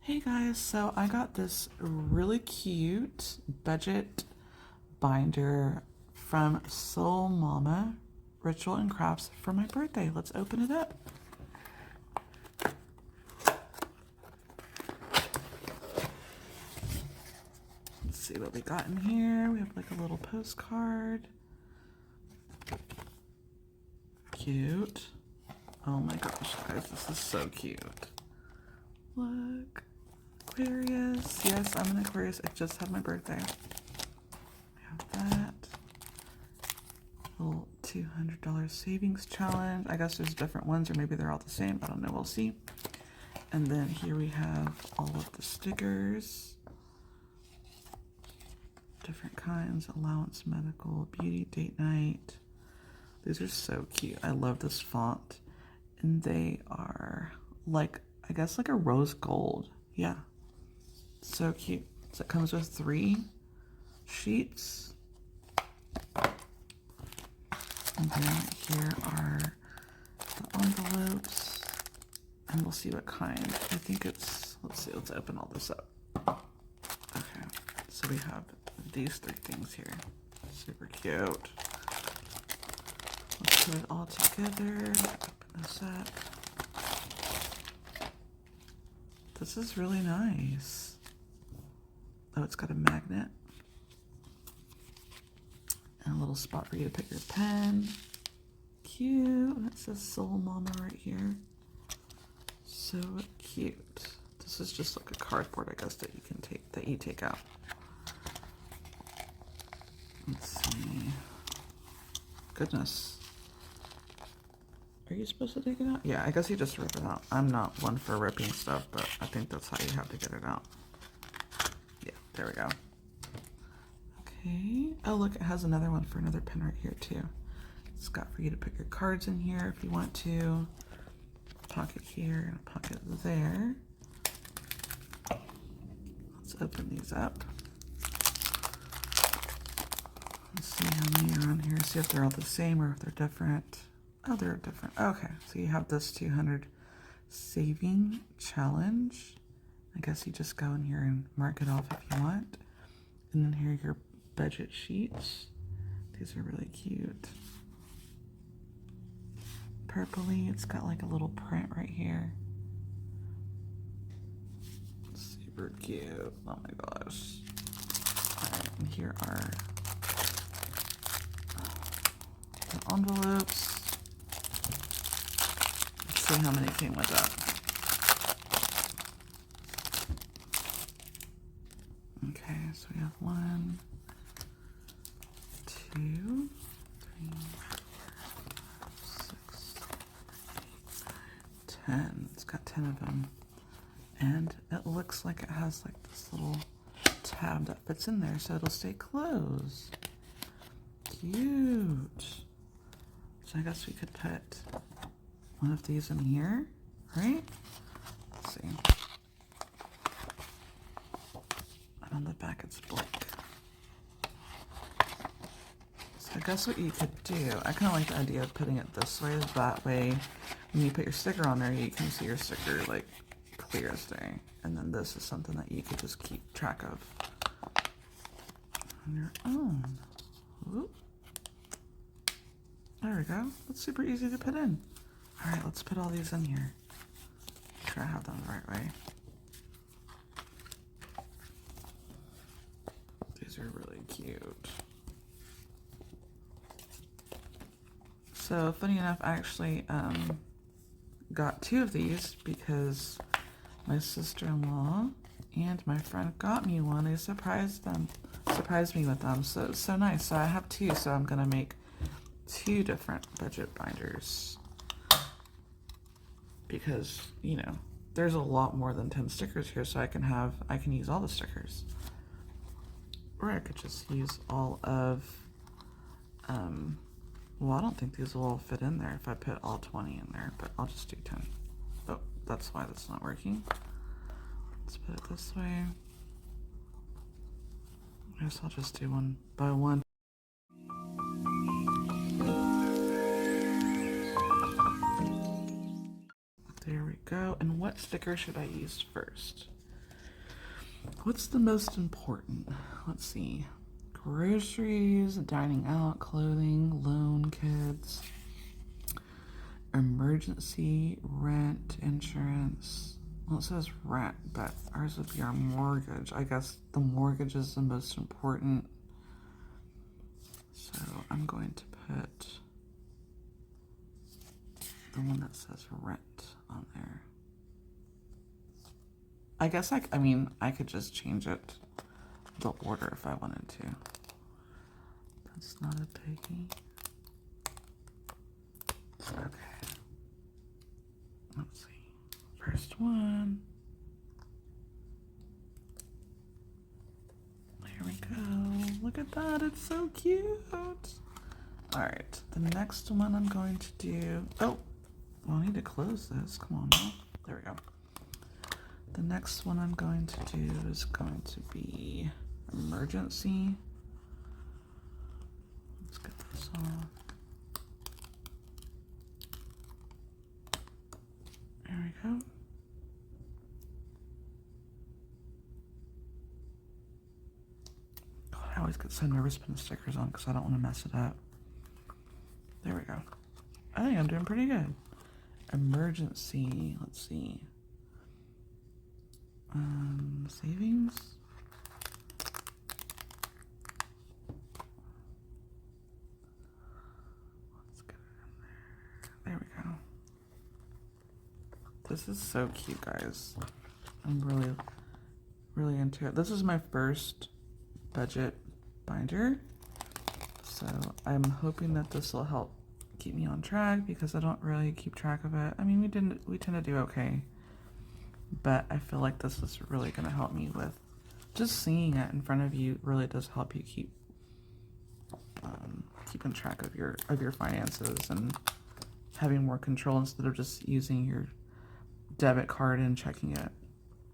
Hey guys, so I got this really cute budget binder from Soul Mama Ritual and Crafts for my birthday. Let's open it up. Let's see what we got in here. We have like a little postcard. Cute. Oh my gosh, guys, this is so cute. Look. Aquarius. Yes, I'm an Aquarius. I just had my birthday. We have that. Little $200 savings challenge. I guess there's different ones, or maybe they're all the same. I don't know. We'll see. And then here we have all of the stickers. Different kinds. Allowance, medical, beauty, date night. These are so cute. I love this font. And they are like, I guess like a rose gold. Yeah. So cute. So it comes with 3 sheets. And then here are the envelopes. And we'll see what kind. I think it's, let's see, let's open all this up. Okay. So we have these 3 things here. Super cute. Let's put it all together. Open this up. This is really nice. Oh, it's got a magnet. And a little spot for you to put your pen. Cute. And it says Soul Mama right here. So cute. This is just like a cardboard, I guess, that you can take out. Let's see. Goodness. Are you supposed to take it out? Yeah, I guess you just rip it out. I'm not one for ripping stuff, but I think that's how you have to get it out. Yeah, there we go. Okay. Oh, look, it has another one for another pen right here, too. It's got for you to put your cards in here if you want to. Pocket here and a pocket there. Let's open these up. Let's see how many are on here. See if they're all the same or if they're different. Oh, they're different. Okay, so you have this 200 saving challenge. I guess you just go in here and mark it off if you want. And then here are your budget sheets. These are really cute. Purpley, it's got like a little print right here. Super cute. Oh my gosh. Alright, and here are the envelopes. Let's see how many came with that. Okay, so we have 1, 2, 3, 4, 5, 6, 8, 10. It's got 10 of them. And it looks like it has like this little tab that fits in there so it'll stay closed. Cute. So I guess we could put one of these in here, right? Let's see. And on the back it's blank. So I guess what you could do, I kind of like the idea of putting it this way. That way, when you put your sticker on there, you can see your sticker like clear as day. And then this is something that you could just keep track of on your own. Whoop. There we go. That's super easy to put in. All right, let's put all these in here. Make sure I have them the right way. These are really cute. So funny enough, I actually got 2 of these because my sister-in-law and my friend got me one. They surprised me with them. So it's so nice. So I have 2, so I'm gonna make 2 different budget binders because, you know, there's a lot more than 10 stickers here, so I can use all the stickers. Or I could just use all of, well, I don't think these will all fit in there if I put all 20 in there, but I'll just do 10. Oh, that's why that's not working. Let's put it this way. I guess I'll just do one by one. There we go. And what sticker should I use first? What's the most important? Let's see. Groceries, dining out, clothing, loan, kids, emergency, rent, insurance. Well, it says rent, but ours would be our mortgage. I guess the mortgage is the most important. So I'm going to put the one that says rent on there. I guess I mean, I could just change it, the order, if I wanted to. That's not a biggie. Okay. Let's see. First one. Here we go. Look at that. It's so cute. All right. The next one I'm going to do. Oh, well, I need to close this. Come on now. There we go. The next one I'm going to do is going to be emergency. Let's get this off. There we go. God, I always get so nervous putting stickers on because I don't want to mess it up. There we go. I think I'm doing pretty good. Emergency. Let's see. Savings. Let's get it in there. There we go. This is so cute, guys. I'm really into it. This is my first budget binder, so I'm hoping that this will help keep me on track because I don't really keep track of it. I mean, we tend to do okay, but I feel like this is really going to help me with just seeing it in front of you. Really does help you keep keeping track of your finances and having more control instead of just using your debit card and checking it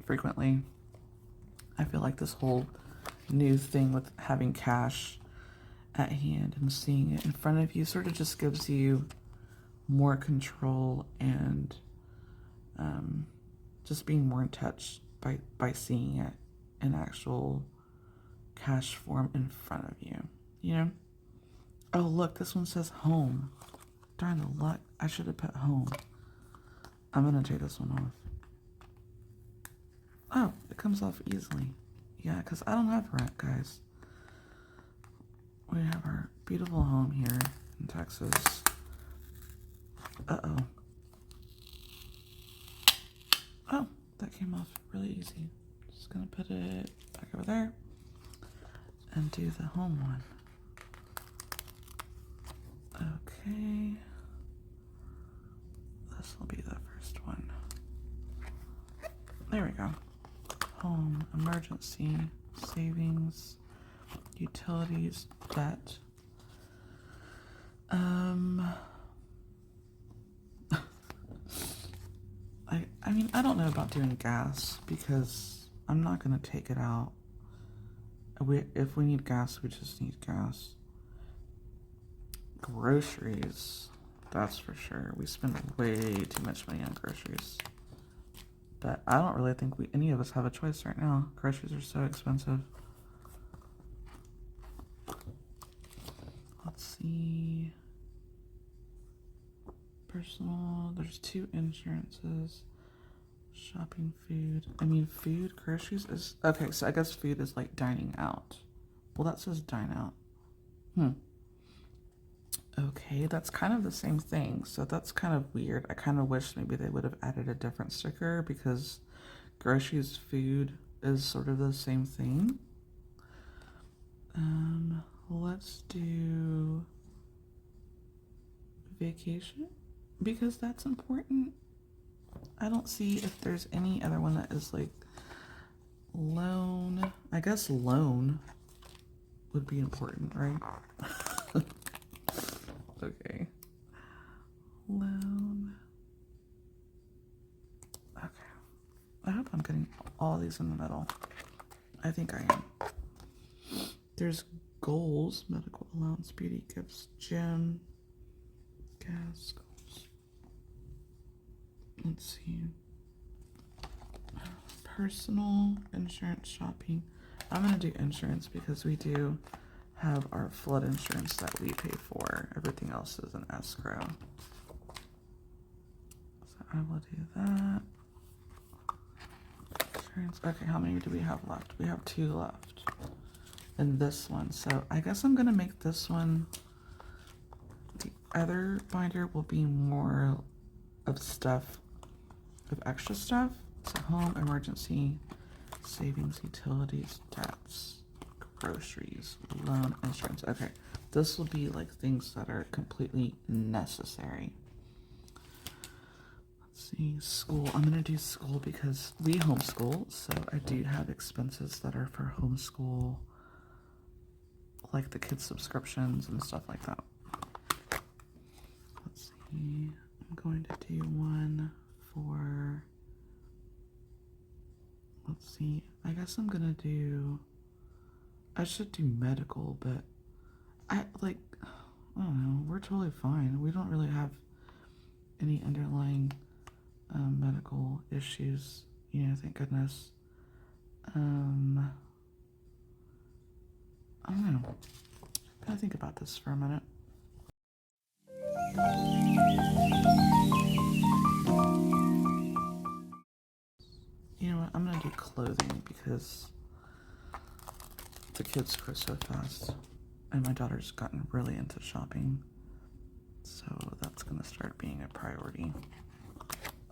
frequently. I feel like this whole new thing with having cash at hand and seeing it in front of you sort of just gives you more control and just being more in touch by seeing it in actual cash form in front of you, you know? Oh, look, this one says home. Darn the luck. I should have put home. I'm going to take this one off. Oh, it comes off easily. Yeah, because I don't have rent, guys. We have our beautiful home here in Texas. Uh-oh. Oh, that came off really easy. Just going to put it back over there and do the home one. Okay. This will be the first one. There we go. Home, emergency, savings, utilities, debt. I mean, I don't know about doing gas because I'm not going to take it out. If we need gas, we just need gas. Groceries, that's for sure. We spend way too much money on groceries. But I don't really think any of us have a choice right now. Groceries are so expensive. Let's see. Personal, there's 2 insurances. Shopping, food. I mean, food, groceries is... Okay, so I guess food is like dining out. Well, that says dine out. Okay, that's kind of the same thing. So that's kind of weird. I kind of wish maybe they would have added a different sticker because groceries, food is sort of the same thing. Let's do vacation because that's important. I don't see if there's any other one that is like loan. I guess loan would be important, right? Okay. Loan. Okay. I hope I'm getting all these in the middle. I think I am. There's goals, medical allowance, beauty gifts, gym, gas, goals. Let's see. personal insurance shopping. I'm gonna do insurance because we do have our flood insurance that we pay for. Everything else is an escrow. So I will do that. Insurance. Okay, how many do we have left? We have 2 left. And this one. So I guess I'm gonna make this one. The other binder will be more of stuff, of extra stuff. So home, emergency, savings, utilities, debts, groceries, loan, insurance. Okay, this will be like things that are completely necessary. Let's see, school. I'm gonna do school because we homeschool, so I do have expenses that are for homeschool, like the kids' subscriptions and stuff like that. Let's see, I'm going to do one for, let's see, I guess I'm gonna do, I should do medical, but I don't know, we're totally fine. We don't really have any underlying medical issues, you know, thank goodness. I don't know. Gotta think about this for a minute. You know what? I'm gonna do clothing because the kids grow so fast, and my daughter's gotten really into shopping, so that's gonna start being a priority.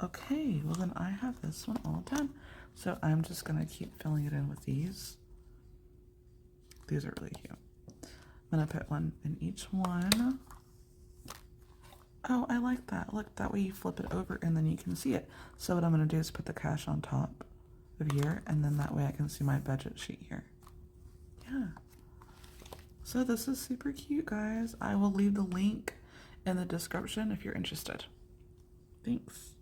Okay, well then I have this one all done, so I'm just gonna keep filling it in with these. These are really cute. I'm gonna put one in each one. Oh, I like that. Look, that way you flip it over and then you can see it. So what I'm gonna do is put the cash on top of here, and then that way I can see my budget sheet here. Yeah. So this is super cute, guys. I will leave the link in the description if you're interested. Thanks.